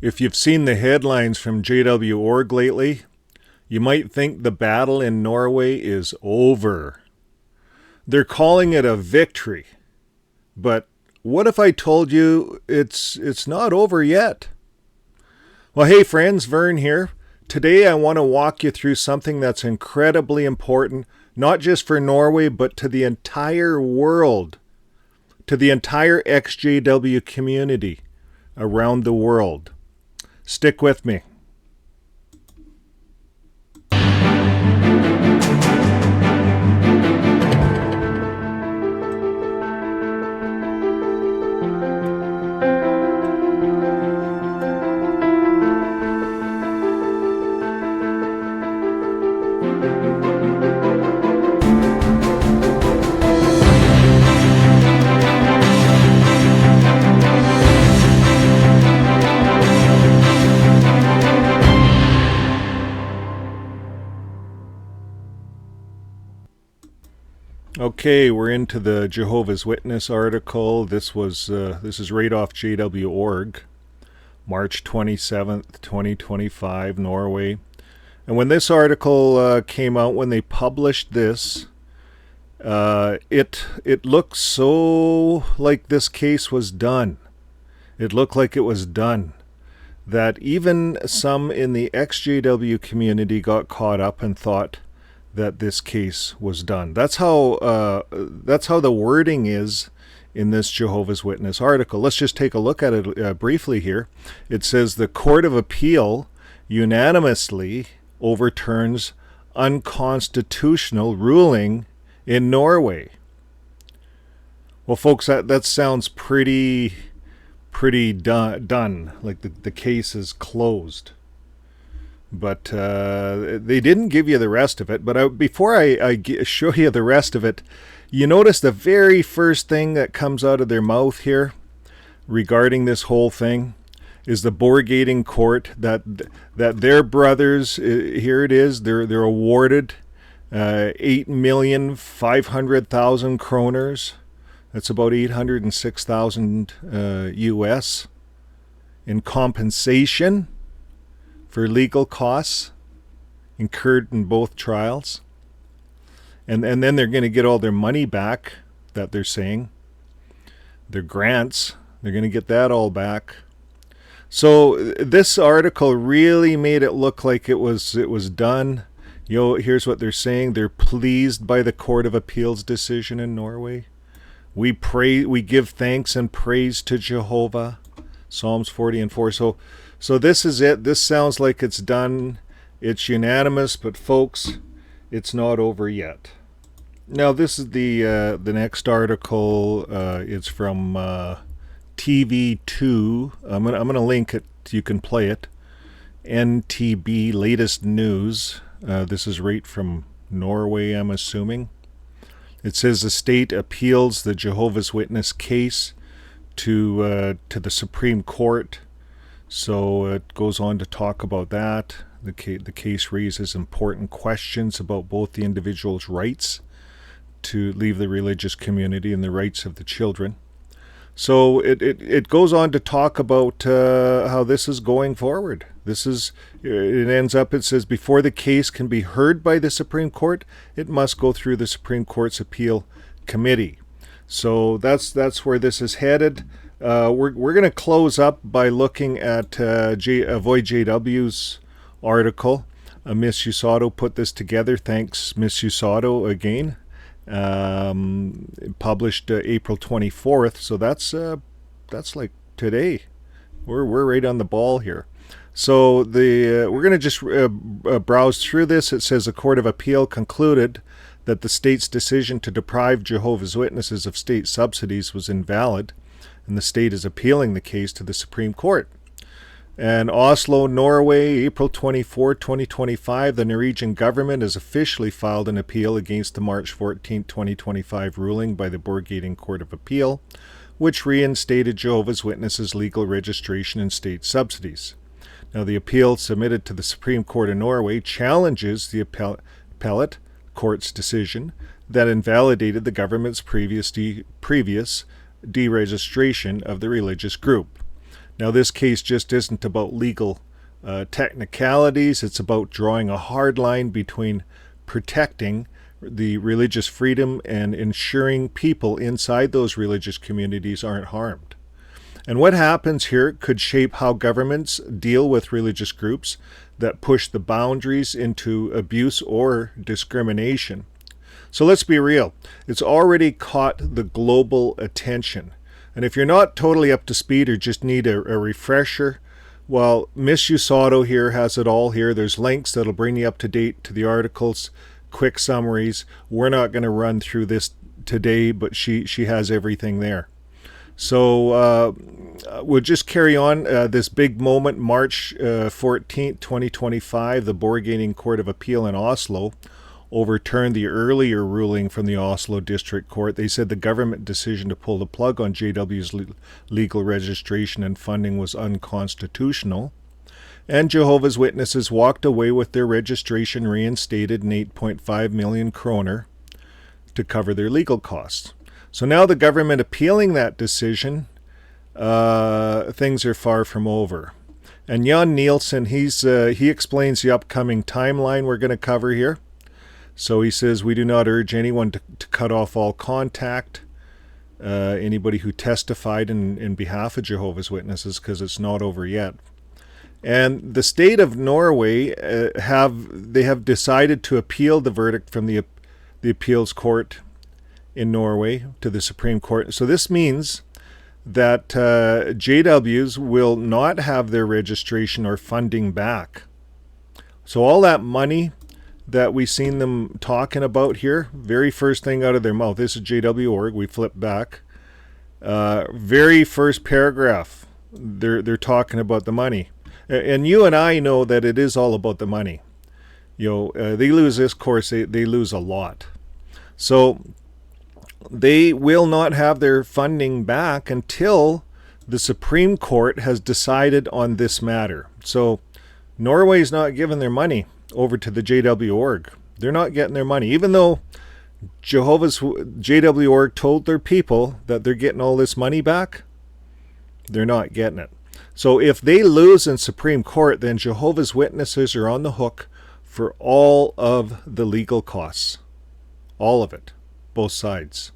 If you've seen the headlines from JW.org lately, you might think the battle in Norway is over. They're calling it a victory. But what if I told you it's not over yet? Well, hey friends, Vern here. Today I want to walk you through something that's incredibly important, not just for Norway, but to the entire world, to the entire XJW community around the world. Stick with me. Okay, we're into the Jehovah's Witness article. This is right off JW.org, March 27th, 2025, Norway. And when this article came out, when they published this, it looked so like this case was done. It looked like it was done. That even some in the XJW community got caught up and thought that this case was done. That's how the wording is in this Jehovah's Witness article. Let's just take a look at it briefly here. It says the Court of Appeal unanimously overturns unconstitutional ruling in Norway. Well, folks, that sounds pretty done. Like the case is closed. But they didn't give you the rest of it. But before I show you the rest of it, you notice the very first thing that comes out of their mouth here regarding this whole thing is the Borgating court that their brothers, here it is, they're awarded 8,500,000 kroners. That's about 806,000 US in compensation for legal costs incurred in both trials. And then they're going to get all their money back that they're saying. Their grants, they're going to get that all back. So this article really made it look like it was done. Here's what they're saying. They're pleased by the Court of Appeal's decision in Norway. We give thanks and praise to Jehovah. Psalms 40 and 4. So this is it. This sounds like it's done. It's unanimous, but folks, it's not over yet. Now this is the next article. It's from TV2. I'm gonna link it. You can play it. NTB latest news. This is right from Norway, I'm assuming. It says the state appeals the Jehovah's Witness case to the Supreme Court. So it goes on to talk about that. The case raises important questions about both the individual's rights to leave the religious community and the rights of the children. So it goes on to talk about how this is going forward. It ends up, it says, before the case can be heard by the Supreme Court, it must go through the Supreme Court's appeal committee. So that's where this is headed. We're going to close up by looking at AvoidJW's article. Miss Usato put this together. Thanks, Miss Usato, again. Published April 24th. So that's like today. We're right on the ball here. So we're going to just browse through this. It says the Court of Appeal concluded that the state's decision to deprive Jehovah's Witnesses of state subsidies was invalid, and the state is appealing the case to the Supreme Court. And Oslo, Norway, April 24, 2025, the Norwegian government has officially filed an appeal against the March 14, 2025 ruling by the Borgating Court of Appeal, which reinstated Jehovah's Witnesses' legal registration and state subsidies. Now, the appeal submitted to the Supreme Court of Norway challenges the appellate court's decision that invalidated the government's previous deregistration of the religious group. Now, this case just isn't about legal technicalities. It's about drawing a hard line between protecting the religious freedom and ensuring people inside those religious communities aren't harmed. And what happens here could shape how governments deal with religious groups that push the boundaries into abuse or discrimination. So let's be real. It's already caught the global attention. And if you're not totally up to speed or just need a refresher, well, Miss Usato here has it all here. There's links that'll bring you up to date to the articles, quick summaries. We're not going to run through this today, but she has everything there. So we'll just carry on. This big moment, March 14th, 2025, the Borgarting Court of Appeal in Oslo overturned the earlier ruling from the Oslo District Court. They said the government decision to pull the plug on JW's legal registration and funding was unconstitutional. And Jehovah's Witnesses walked away with their registration reinstated in 8.5 million kroner to cover their legal costs. So now the government appealing that decision, things are far from over. And Jan Nielsen, he explains the upcoming timeline we're going to cover here. So he says, we do not urge anyone to cut off all contact, anybody who testified in behalf of Jehovah's Witnesses, because it's not over yet. And the state of Norway have decided to appeal the verdict from the appeals court in Norway to the Supreme Court. So this means that JWs will not have their registration or funding back. So all that money that we've seen them talking about here, very first thing out of their mouth, this is JW.org, we flip back. Very first paragraph, they're talking about the money. And you and I know that it is all about the money. You know, they lose this course, they lose a lot. So they will not have their funding back until the Supreme Court has decided on this matter. So Norway's not giving their money over to the JW.org. They're not getting their money, even though JW.org told their people that they're getting all this money back. They're not getting it. So if they lose in Supreme Court, then Jehovah's Witnesses are on the hook for all of the legal costs. All of it. Both sides.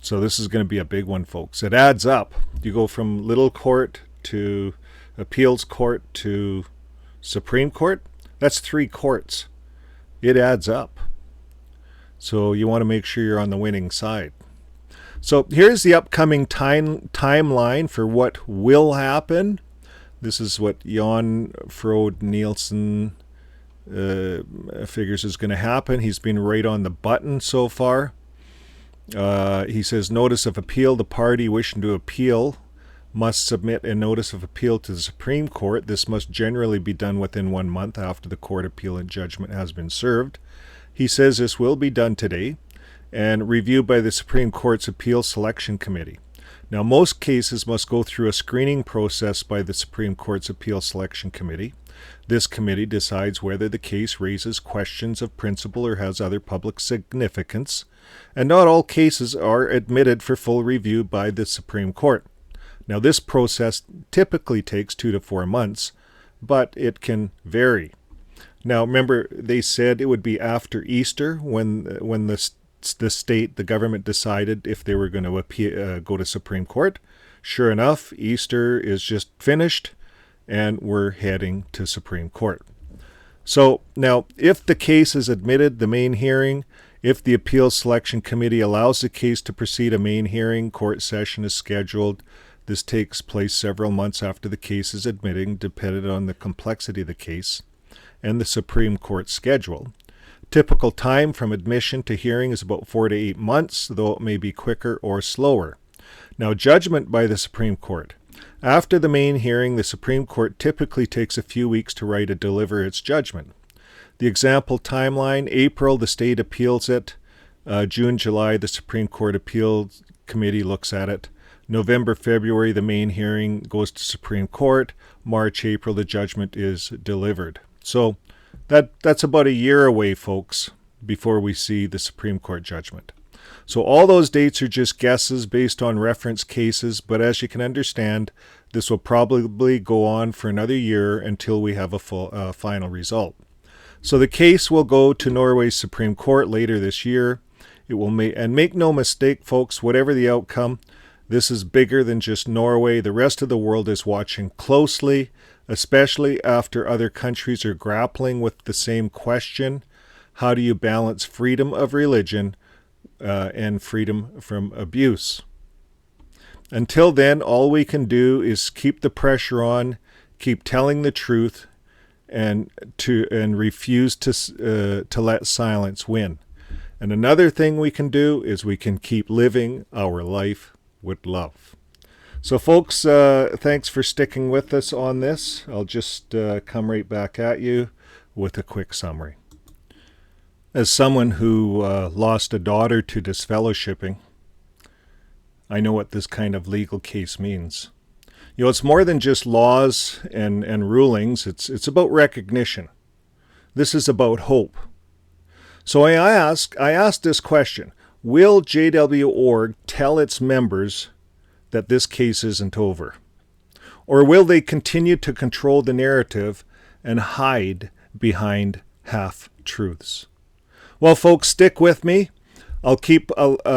So this is going to be a big one, folks. It adds up. You go from little court to appeals court to Supreme Court. That's 3 courts. It adds up. So you want to make sure you're on the winning side. So here's the upcoming timeline for what will happen. This is what Jan Frode Nielsen figures is going to happen. He's been right on the button so far. He says, notice of appeal. The party wishing to appeal must submit a notice of appeal to the Supreme Court. This must generally be done within 1 month after the court appeal and judgment has been served. He says this will be done today and reviewed by the Supreme Court's Appeal Selection Committee. Now, most cases must go through a screening process by the Supreme Court's Appeal Selection Committee. This committee decides whether the case raises questions of principle or has other public significance, and not all cases are admitted for full review by the Supreme Court. Now, this process typically takes 2 to 4 months, but it can vary. Now, remember, they said it would be after Easter when the government decided if they were going to go to Supreme Court. Sure enough, Easter is just finished, and we're heading to Supreme Court. So now, if the case is admitted, the main hearing, if the Appeals Selection Committee allows the case to proceed, a main hearing, court session is scheduled. This takes place several months after the case is admitted, depending on the complexity of the case and the Supreme Court schedule. Typical time from admission to hearing is about 4 to 8 months, though it may be quicker or slower. Now, judgment by the Supreme Court. After the main hearing, the Supreme Court typically takes a few weeks to write and deliver its judgment. The example timeline, April, the state appeals it. June, July, the Supreme Court Appeals Committee looks at it. November, February, the main hearing goes to Supreme Court. March, April, the judgment is delivered. So that's about a year away, folks, before we see the Supreme Court judgment. So all those dates are just guesses based on reference cases, but as you can understand, this will probably go on for another year until we have a final result. So the case will go to Norway's Supreme Court later this year. It will make no mistake, folks, whatever the outcome, this is bigger than just Norway. The rest of the world is watching closely, especially after other countries are grappling with the same question. How do you balance freedom of religion and freedom from abuse? Until then, all we can do is keep the pressure on, keep telling the truth, and refuse to let silence win. And another thing we can do is we can keep living our life with love. So folks, thanks for sticking with us on this. I'll just come right back at you with a quick summary. As someone who lost a daughter to disfellowshipping, I know what this kind of legal case means. You know, it's more than just laws and rulings. It's about recognition. This is about hope. So I asked this question: will JW.org tell its members that this case isn't over? Or will they continue to control the narrative and hide behind half-truths? Well, folks, stick with me. I'll keep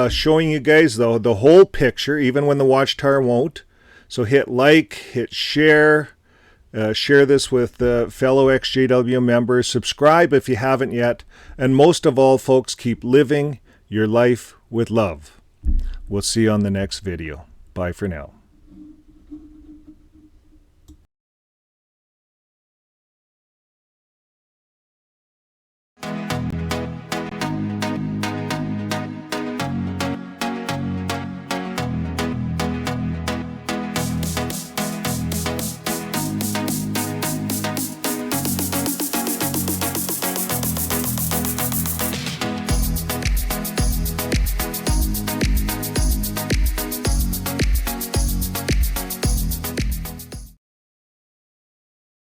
showing you guys, though, the whole picture, even when the Watchtower won't. So hit like, hit share, share this with fellow XJW members. Subscribe if you haven't yet. And most of all, folks, keep living your life with love. We'll see you on the next video. Bye for now.